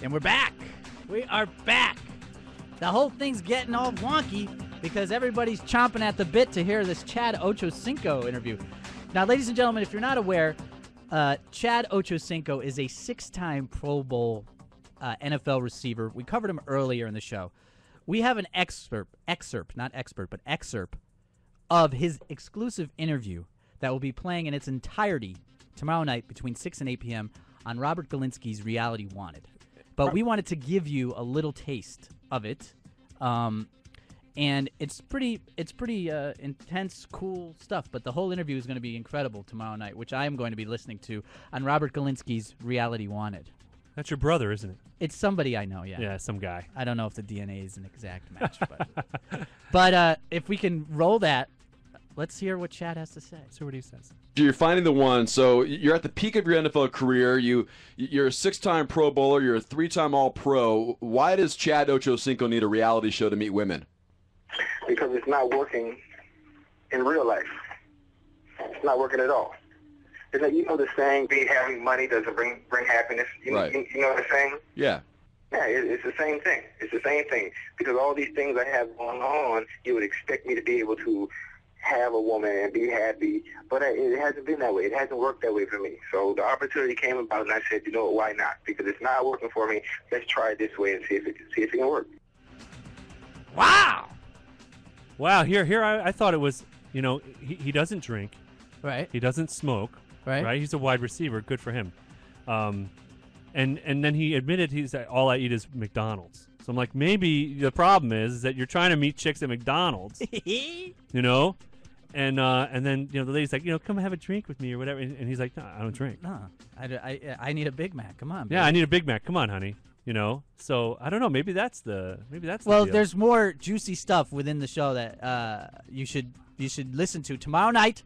And we're back. We are back. The whole thing's getting all wonky because everybody's chomping at the bit to hear this Chad Ochocinco interview. Now, ladies and gentlemen, if you're not aware, Chad Ochocinco is a 6-time Pro Bowl NFL receiver. We covered him earlier in the show. We have an excerpt of his exclusive interview that will be playing in its entirety tomorrow night between 6 and 8 p.m. on Robert Galinsky's Reality Wanted. But we wanted to give you a little taste of it, and it's pretty intense, cool stuff. But the whole interview is going to be incredible tomorrow night, which I am going to be listening to on Robert Galinsky's Reality Wanted. That's your brother, isn't it? It's somebody I know, yeah. Yeah, some guy. I don't know if the DNA is an exact match, but if we can roll that, let's hear what Chad has to say. See what he says. You're finding the one. So you're at the peak of your NFL career. You're a 6-time Pro Bowler. You're a 3-time All-Pro. Why does Chad Ochocinco need a reality show to meet women? Because it's not working in real life. It's not working at all. Isn't it, you know the saying, having money doesn't bring happiness? Right. You know the saying? Yeah. Yeah, it's the same thing. It's the same thing. Because all these things I have going on, you would expect me to be able to have a woman and be happy, but it hasn't been that way. It hasn't worked that way for me. So the opportunity came about, and I said, you know what, why not? Because it's not working for me. Let's try it this way and see if it can work. Wow. Wow, here I thought it was, he doesn't drink. Right. He doesn't smoke. Right. He's a wide receiver. Good for him. And then he admitted he's all I eat is McDonald's. So I'm like, maybe the problem is that you're trying to meet chicks at McDonald's, and then the lady's like, come have a drink with me or whatever, and he's like, no, I don't drink. No, I need a Big Mac. Come on. Yeah, baby. I need a Big Mac. Come on, honey. So I don't know. Maybe that's the Well, deal. there's more juicy stuff within the show that you should listen to tomorrow night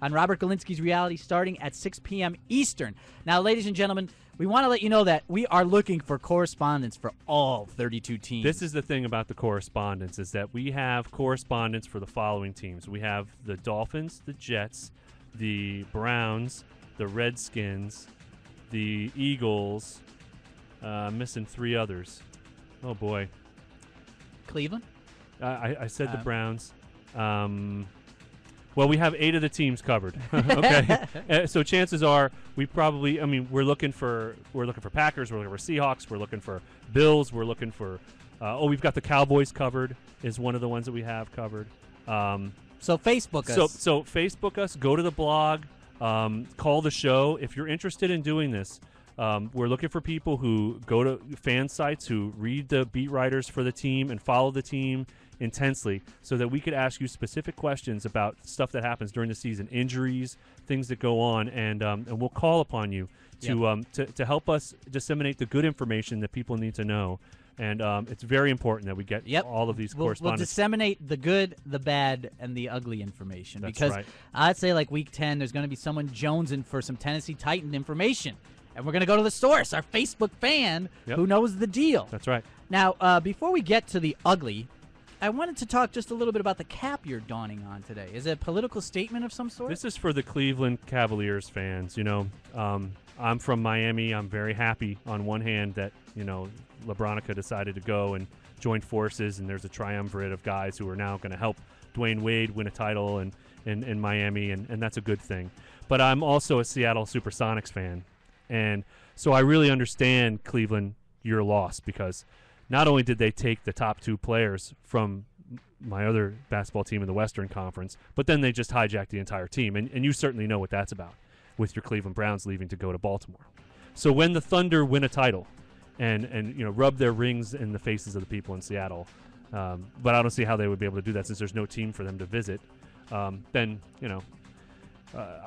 on Robert Galinsky's Reality, starting at 6 p.m. Eastern. Now, ladies and gentlemen, we want to let you know that we are looking for correspondents for all 32 teams. This is the thing about the correspondence, is that we have correspondents for the following teams. We have the Dolphins, the Jets, the Browns, the Redskins, the Eagles, missing 3 others. Oh, boy. Cleveland? I said the Browns. Well, we have 8 of the teams covered. Okay, so chances are we probably. we're looking for Packers. We're looking for Seahawks. We're looking for Bills. We're looking for. We've got the Cowboys covered. Is one of the ones that we have covered. So Facebook us. So Facebook us. Go to the blog. Call the show if you're interested in doing this. We're looking for people who go to fan sites, who read the beat writers for the team and follow the team intensely, so that we could ask you specific questions about stuff that happens during the season, injuries, things that go on, and we'll call upon you to help us disseminate the good information that people need to know. And it's very important that we get all of these correspondence. We'll disseminate the good, the bad, and the ugly information. That's because right. I'd say like week 10, there's going to be someone jonesing for some Tennessee Titan information. And we're going to go to the source, our Facebook fan who knows the deal. That's right. Now, before we get to the ugly, I wanted to talk just a little bit about the cap you're donning on today. Is it a political statement of some sort? This is for the Cleveland Cavaliers fans. I'm from Miami. I'm very happy on one hand that, LeBronica decided to go and join forces, and there's a triumvirate of guys who are now going to help Dwayne Wade win a title in Miami, and that's a good thing. But I'm also a Seattle Supersonics fan, and so I really understand, Cleveland, your loss, because not only did they take the top 2 players from my other basketball team in the Western Conference, but then they just hijacked the entire team, and you certainly know what that's about with your Cleveland Browns leaving to go to Baltimore. So when the Thunder win a title and rub their rings in the faces of the people in Seattle, but I don't see how they would be able to do that since there's no team for them to visit, then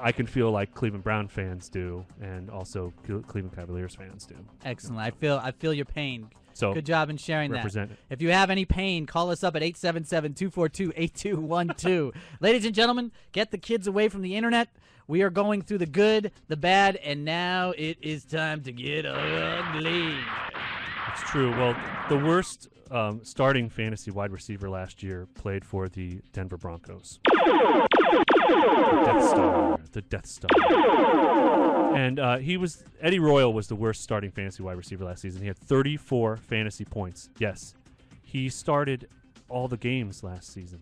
I can feel like Cleveland Brown fans do, and also Cleveland Cavaliers fans do. Excellent. I feel your pain. So good job in sharing represent that. it. If you have any pain, call us up at 877-242-8212. Ladies and gentlemen, get the kids away from the internet. We are going through the good, the bad, and now it is time to get ugly. It's true. Well, the worst starting fantasy wide receiver last year played for the Denver Broncos. The Death Star. And Eddie Royal was the worst starting fantasy wide receiver last season. He had 34 fantasy points. Yes, he started all the games last season.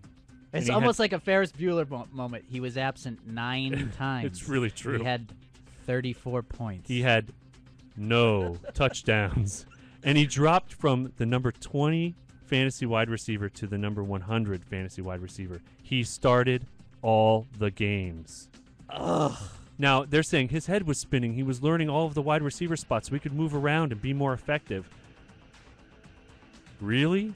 It's almost like a Ferris Bueller moment. He was absent 9 times. It's really true. He had 34 points. He had no touchdowns. And he dropped from the number 20 fantasy wide receiver to the number 100 fantasy wide receiver. He started all the games. Ugh. Now, they're saying his head was spinning. He was learning all of the wide receiver spots so he could move around and be more effective. Really?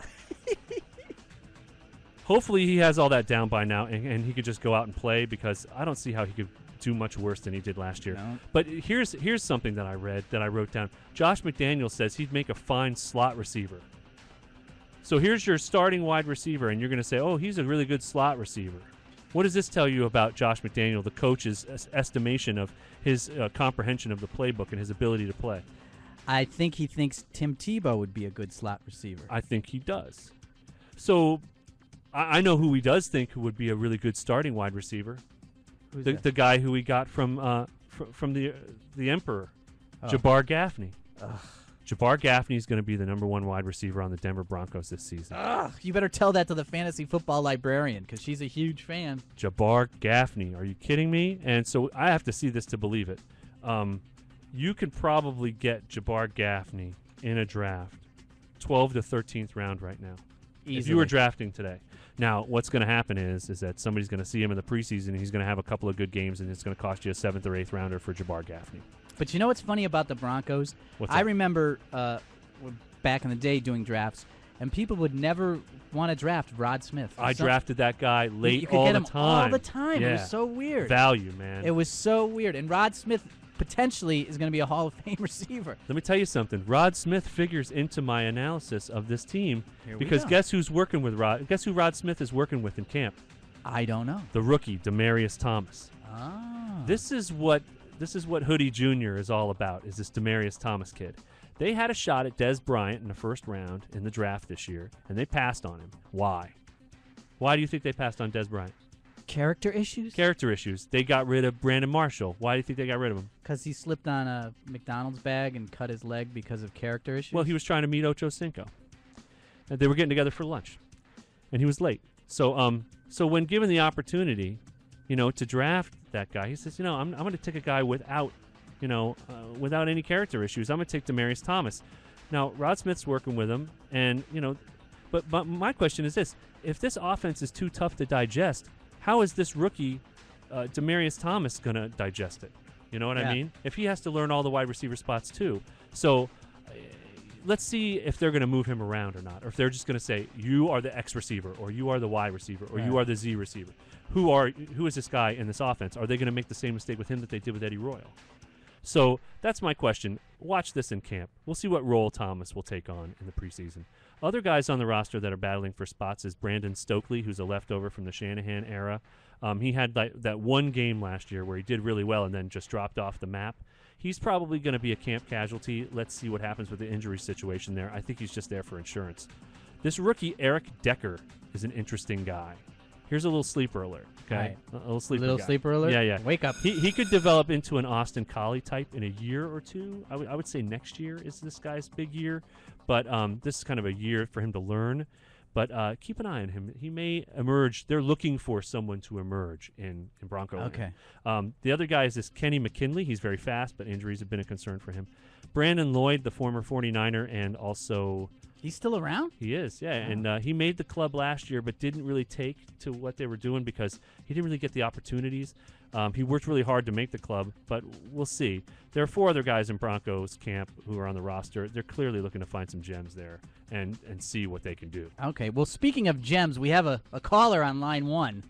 Hopefully he has all that down by now and he could just go out and play, because I don't see how he could do much worse than he did last year. No. But here's something that I read, that I wrote down. Josh McDaniels says he'd make a fine slot receiver. So here's your starting wide receiver, and you're going to say, oh, he's a really good slot receiver. What does this tell you about Josh McDaniel, the coach's estimation of his comprehension of the playbook and his ability to play? I think he thinks Tim Tebow would be a good slot receiver. I think he does. So I know who he does think who would be a really good starting wide receiver. Who's The, that? the guy who we got from the Emperor, Oh. Jabbar Gaffney. Ugh. Jabbar Gaffney is going to be the number 1 wide receiver on the Denver Broncos this season. Ugh, you better tell that to the fantasy football librarian, because she's a huge fan. Jabbar Gaffney. Are you kidding me? And so I have to see this to believe it. You could probably get Jabbar Gaffney in a draft, 12th to 13th round right now. Easily. If you were drafting today. Now, what's going to happen is that somebody's going to see him in the preseason, and he's going to have a couple of good games, and it's going to cost you a 7th or 8th rounder for Jabbar Gaffney. But you know what's funny about the Broncos? What's I that? remember back in the day doing drafts, and people would never want to draft Rod Smith. I drafted that guy late You could all get the him time. all the time. Yeah. It was so weird. Value, man. It was so weird. And Rod Smith potentially is going to be a Hall of Fame receiver. Let me tell you something. Rod Smith figures into my analysis of this team Here we because go. guess who's working with Rod? Guess who Rod Smith is working with in camp? I don't know. The rookie, Demarius Thomas. Ah. This is what Hoodie Jr. is all about, is this Demarius Thomas kid. They had a shot at Des Bryant in the first round in the draft this year, and they passed on him. Why? Why do you think they passed on Des Bryant? Character issues? Character issues. They got rid of Brandon Marshall. Why do you think they got rid of him? Because he slipped on a McDonald's bag and cut his leg because of character issues? Well, he was trying to meet Ocho Cinco. And they were getting together for lunch, and he was late. So when given the opportunity, to draft that guy, he says, I'm going to take a guy without any character issues. I'm going to take Demarius Thomas. Now, Rod Smith's working with him, and but my question is this: if this offense is too tough to digest, how is this rookie Demarius Thomas going to digest it? You know what I Yeah. mean? If he has to learn all the wide receiver spots too. So let's see if they're going to move him around or not, or if they're just going to say, you are the X receiver, or you are the Y receiver, or you Right. are the Z receiver. Who is this guy in this offense? Are they going to make the same mistake with him that they did with Eddie Royal? So that's my question. Watch this in camp. We'll see what role Thomas will take on in the preseason. Other guys on the roster that are battling for spots is Brandon Stokely, who's a leftover from the Shanahan era. He had that one game last year where he did really well and then just dropped off the map. He's probably going to be a camp casualty. Let's see what happens with the injury situation there. I think he's just there for insurance. This rookie, Eric Decker, is an interesting guy. Here's a little sleeper alert. Okay, Right. A little sleeper. Little guy. sleeper alert? Yeah, yeah. Wake up. He could develop into an Austin Collie type in a year or two. I would say next year is this guy's big year, but this is kind of a year for him to learn. But keep an eye on him. He may emerge. They're looking for someone to emerge in Bronco land. Okay. The other guy is this Kenny McKinley. He's very fast, but injuries have been a concern for him. Brandon Lloyd, the former 49er, and also He's still around? he is, yeah. And he made the club last year, but didn't really take to what they were doing because he didn't really get the opportunities. He worked really hard to make the club, but we'll see. There are 4 other guys in Broncos camp who are on the roster. They're clearly looking to find some gems there and see what they can do. Okay. Well, speaking of gems, we have a caller on line 1.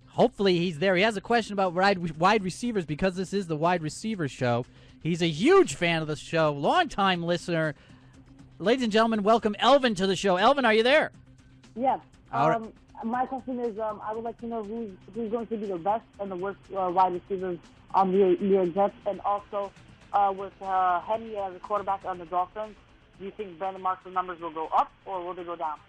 Hopefully he's there. He has a question about wide receivers because this is the wide receiver show. He's a huge fan of the show, longtime listener. Ladies and gentlemen, welcome Elvin to the show. Elvin, are you there? Yes. All right. My question is, I would like to know who's going to be the best and the worst wide receivers on your Jets, and also with Henry as a quarterback on the Dolphins, do you think Brandon Marshall's numbers will go up or will they go down?